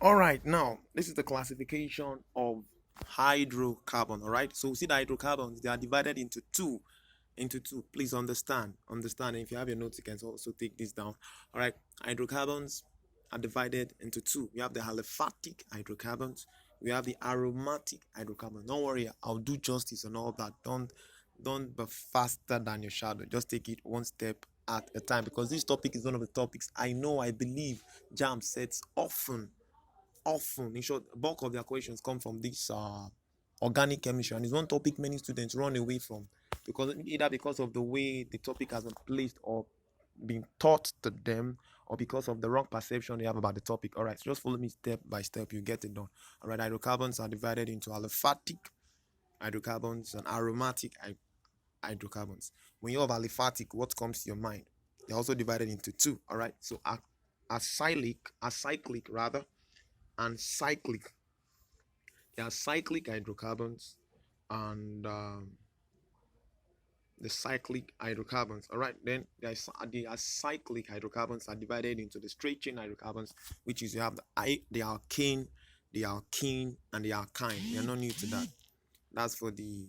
All right, now this is the classification of hydrocarbon. All right, so see the hydrocarbons, they are divided into two. Please understand. And if you have your notes, you can also take this down. All right, hydrocarbons are divided into two. We have the aliphatic hydrocarbons. We have the aromatic hydrocarbons. Don't worry, I'll do justice and all that. Don't be faster than your shadow. Just take it one step at a time, because this topic is one of the topics I believe Jamb sets often. In short, bulk of their questions come from this organic chemistry, and it's one topic many students run away from, because either because of the way the topic has been placed or been taught to them, or because of the wrong perception they have about the topic. All right, so just follow me step by step, you get it done. All right, hydrocarbons are divided into aliphatic hydrocarbons and aromatic hydrocarbons. When you have aliphatic, what comes to your mind? They're also divided into two. All right, so acyclic rather, and cyclic. There are cyclic hydrocarbons and the cyclic hydrocarbons. All right, then the acyclic hydrocarbons are divided into the straight chain hydrocarbons, which is you have the alkane, the alkene, and the alkyne. You're not new to that. That's for the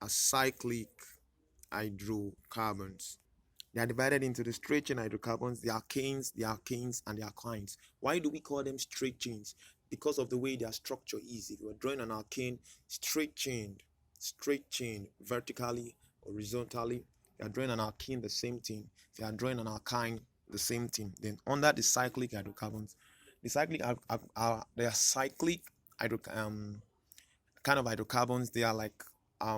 acyclic hydrocarbons. They are divided into the straight chain hydrocarbons, the alkanes, and the alkynes. Why do we call them straight chains? Because of the way their structure is. If you are drawing an alkane, straight chain, vertically, horizontally. If you are drawing an alkene, the same thing. If you are drawing an alkyne, the same thing. Then under the cyclic hydrocarbons, the cyclic they are cyclic kind of hydrocarbons. They are like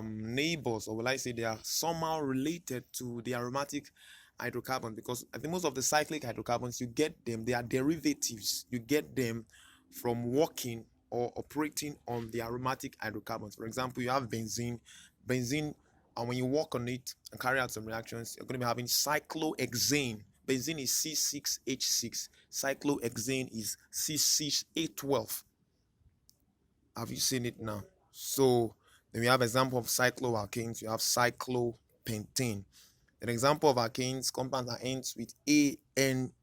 neighbors, or will I say they are somehow related to the aromatic hydrocarbon, because I think most of the cyclic hydrocarbons, you get them, they are derivatives. You get them from working or operating on the aromatic hydrocarbons. For example, you have benzene, and when you work on it and carry out some reactions, you're going to be having cyclohexane. Benzene is C6H6, cyclohexane is C6H12. Have you seen it now? So then we have example of cycloalkanes. You have cyclopentane. An example of alkanes, compound that ends with ANE.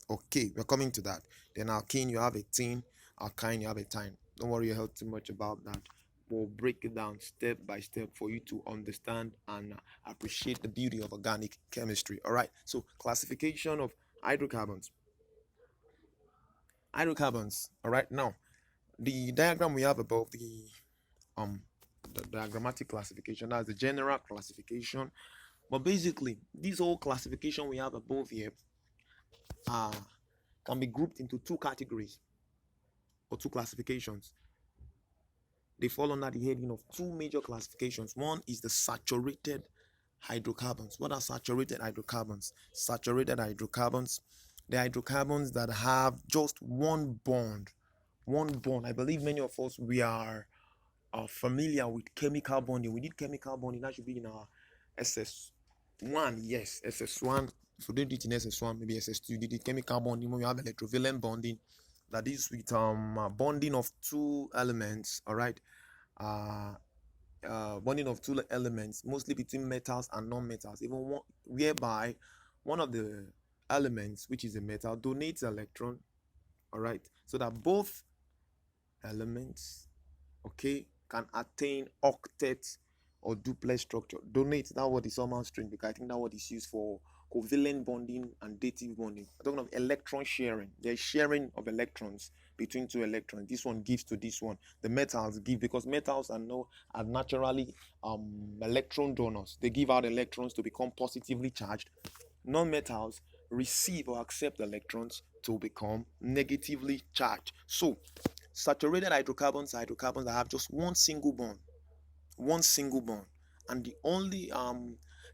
Okay, we're coming to that. Then alkene, you have ethene. Alkyne, you have ethyne. Don't worry your head too much about that. We'll break it down step by step for you to understand and appreciate the beauty of organic chemistry. All right, so classification of hydrocarbons. All right, now the diagram we have above, the diagrammatic classification, that's the general classification. But basically, this whole classification we have above here can be grouped into two categories or two classifications. They fall under the heading of two major classifications. One is the saturated hydrocarbons. What are saturated hydrocarbons? Saturated hydrocarbons, the hydrocarbons that have just one bond. I believe many of us, we are familiar with chemical bonding. We did chemical bonding. That should be in our SS1. Yes, SS1. If we did it in SS1, maybe SS2, you did it chemical bonding. When we have electrovalent bonding, that is with bonding of two elements. All right, bonding of two elements, mostly between metals and non-metals, even one, whereby one of the elements, which is a metal, donates an electron. All right, so that both elements, okay, can attain octet or duplex structure. Donate, that word is somehow strange, because I think that word is used for covalent bonding and dative bonding. I'm talking of electron sharing. There's sharing of electrons between two electrons. This one gives to this one. The metals give, because metals are naturally electron donors. They give out electrons to become positively charged. Non-metals receive or accept electrons to become negatively charged. So saturated hydrocarbons are hydrocarbons that have just one single bond, and the only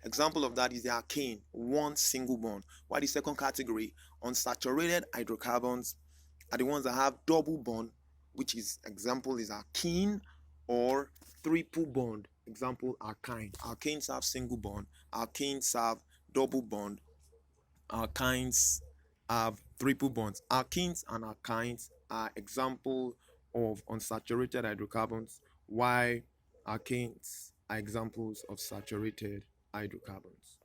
example of that is the alkane, one single bond. While the second category, unsaturated hydrocarbons, are the ones that have double bond, which is example is alkene, or triple bond, example alkyne. Alkanes have single bond, alkanes have double bond, alkynes have triple bonds. Alkenes and alkynes are example of unsaturated hydrocarbons, while alkanes are examples of saturated hydrocarbons.